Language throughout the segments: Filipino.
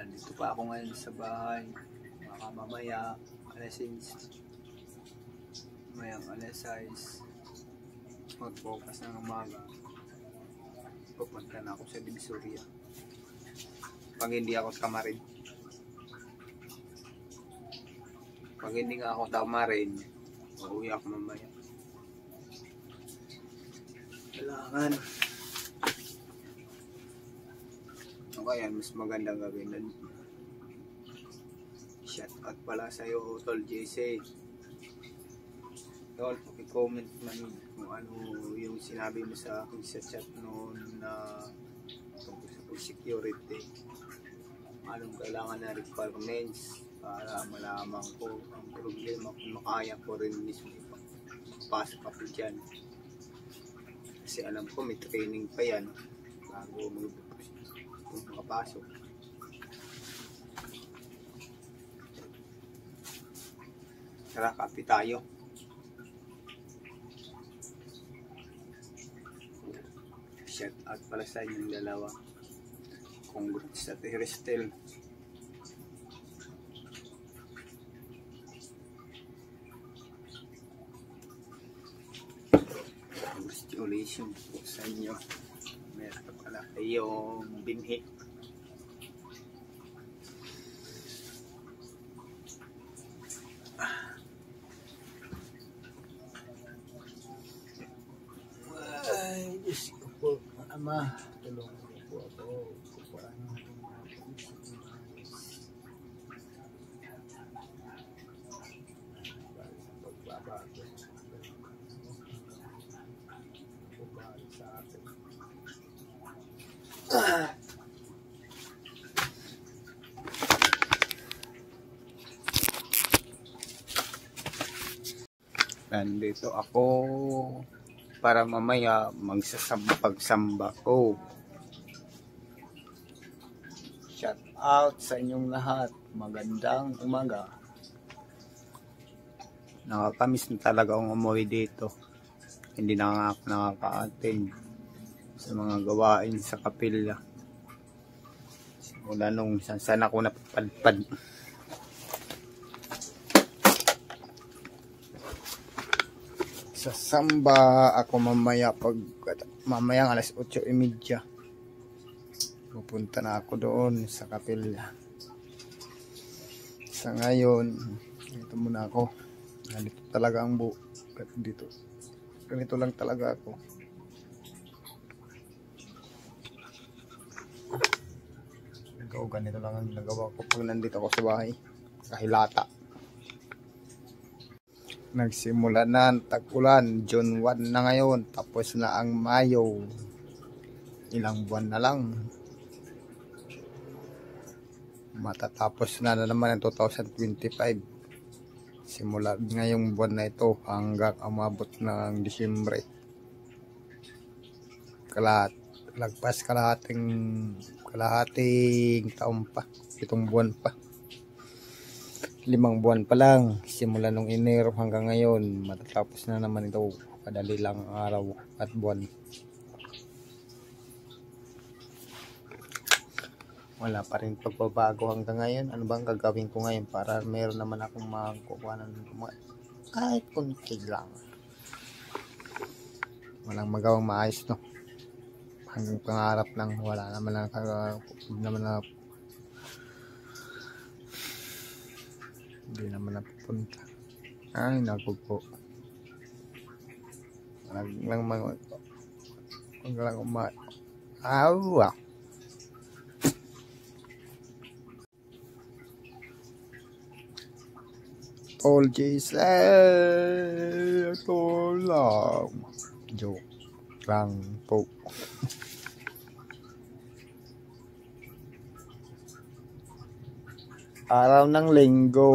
Nandito pa ako ngayon sa bahay. Baka mamaya alas 6, mayang alas 6, magbukas ng umaga, pupunta na ako sa Divisoria. Pag hindi ako tamarin, pag hindi nga ako tamarin, uuwi ako mamaya. Kailangan o kaya mas magandang gawin nun. Shout out pala sa'yo, Tol JC. Tol, paki-comment man kung ano yung sinabi mo sa akin sa chat noon na tungkol sa security. Anong kailangan na requirements para malaman ko ang problema kung makaya ko rin mismo ipasok ako dyan. Kasi alam ko may training pa yan bago makapasok. Tara, kape tayo. Shout out pala sa inyong dalawa. Congrats sa Terestel. Congratulations po sa inyo. Meron pala kayong binhi. Ay, Diyos ko po, Ama, tulungan niyo po ako. Paano itong mga pagbabago sa atin. Nandito ako para mamaya pagsamba ko. Shout out sa inyong lahat. Magandang umaga. Nakakamiss na talaga akong umuwi dito. Hindi na nga ako nakaka-attend sa mga gawain sa kapilya. Simula nung saan ako napapadpad. Sa samba ako mamayang alas 8:30. Pupunta na ako doon sa kapilya. Sa ngayon, dito muna ako. Ganito talaga ang dito. Ganito lang talaga ako. Ganito lang ang ginagawa ko pag nandito ako sa bahay. Kahilata. Nagsimula na ang tag-ulan. June 1 na ngayon. Tapos na ang Mayo. Ilang buwan na lang. Matatapos na naman ang 2025. Simula ngayong buwan na ito hanggang umabot ng Disyembre. Lagpas kalahating taon pa. 7 buwan pa. 5 buwan pa lang. Simula nung Enero hanggang ngayon. Matatapos na naman ito. Kadali lang araw at buwan. Wala pa rin pagbabago hanggang ngayon. Ano bang gagawin ko ngayon para meron naman akong makukuha ng kahit kunti lang. Walang magawang maayos, no? Hanggang pangarap lang. Wala naman na hindi naman napupunta. Ay, naku po. Awa. Tol JC. Ito lang. Joke lang po. Araw ng linggo,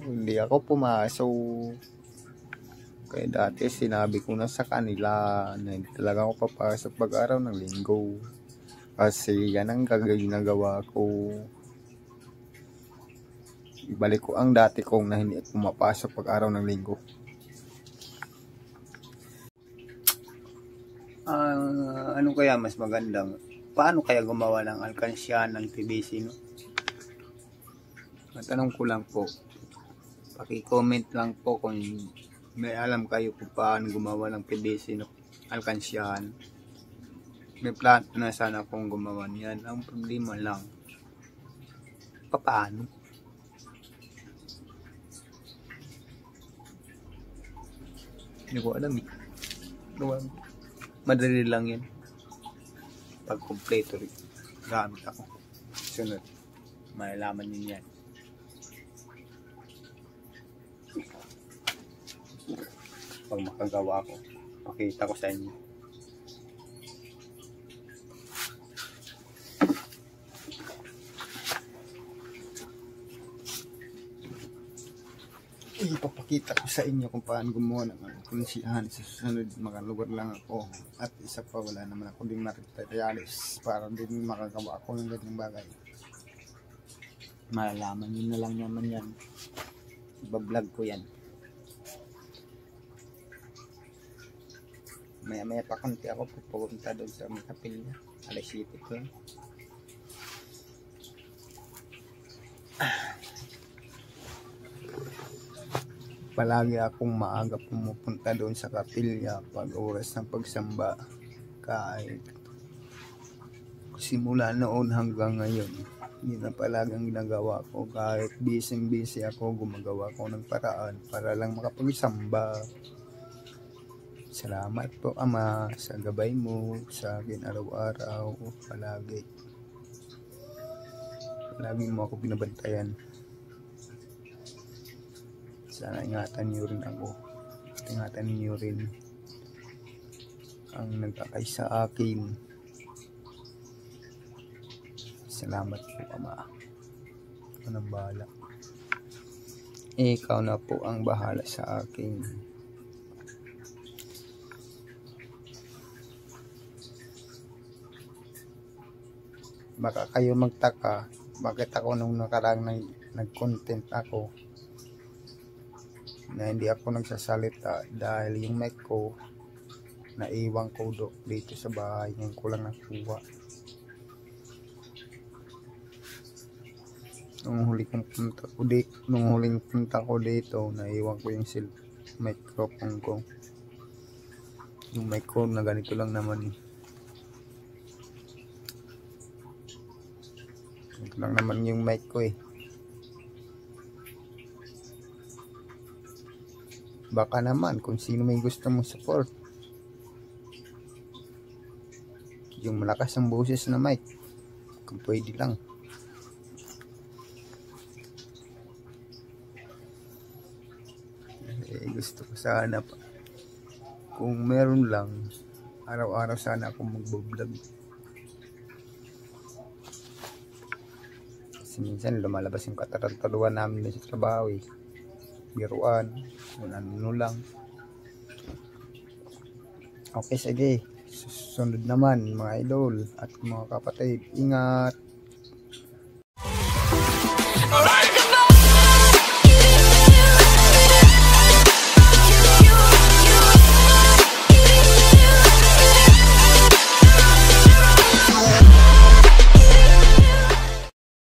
hindi ako pumasok. Kaya dati sinabi ko na sa kanila na hindi talaga ako papasok pag araw ng linggo. Kasi yan ang ginagawa ko. Ibalik ko ang dati kong na hindi pumapasok pag araw ng linggo. Ano kaya mas magandang? Paano kaya gumawa ng alkansya ng TBC, no? Matanong ko lang po, paki-comment lang po kung may alam kayo kung paano gumawa ng PVC na alkansyahan. May plano na sana akong gumawa niyan. Ang problema lang, paano? Hindi ko alam eh. Madali lang yan. Pag kompleto rin, gamit ako. Sunod, malalaman niyo yan. Pag makagawa ko, makita ko sa inyo. Ipapakita ko sa inyo kung paano gumawa ng alkansyahan. Sa susunod, makalugod lang ako. At isa pa, wala naman ako din materialis para din makagawa ako ng ganyung bagay. Malalaman nyo na lang naman yan. Iba-vlog ko yan. Maya pa konti ako pupunta doon sa mga kapilya. Alas 7 ko. Palagi akong maaga pumupunta doon sa kapilya pag oras ng pagsamba. Kahit simula noon hanggang ngayon, yun na palagang ginagawa ko. Kahit busy ako, gumagawa ko ng paraan para lang makapagsamba. Salamat po Ama sa gabay mo sa akin araw-araw. Palagi mo ako binabantayan. Sana ingatan niyo rin ako. Ingatan niyo rin ang nagkakay sa akin. Salamat po Ama. Ikaw na bahala. Ikaw na po ang bahala sa akin. Baka kayo magtaka bakit ako nung nakarang nag-content ako na hindi ako nagsasalita dahil yung mic ko naiwan ko dito sa bahay, ngayon ko lang nakuha. Nung huling punta ko dito, naiwan ko yung microphone ko. Yung mic ko na ganito lang naman eh. Ito lang naman yung mic ko eh. Baka naman kung sino may gusto mong support, yung malakas ang boses na mic, kung pwede lang. Gusto ko sana pa, kung meron lang, araw-araw sana akong magbo-vlog. Kasi minsan lumalabas yung katarantaduhan namin sa trabaho eh. Biruan, ano lang. Okay, sige. Susunod naman mga idol at mga kapatid. Ingat.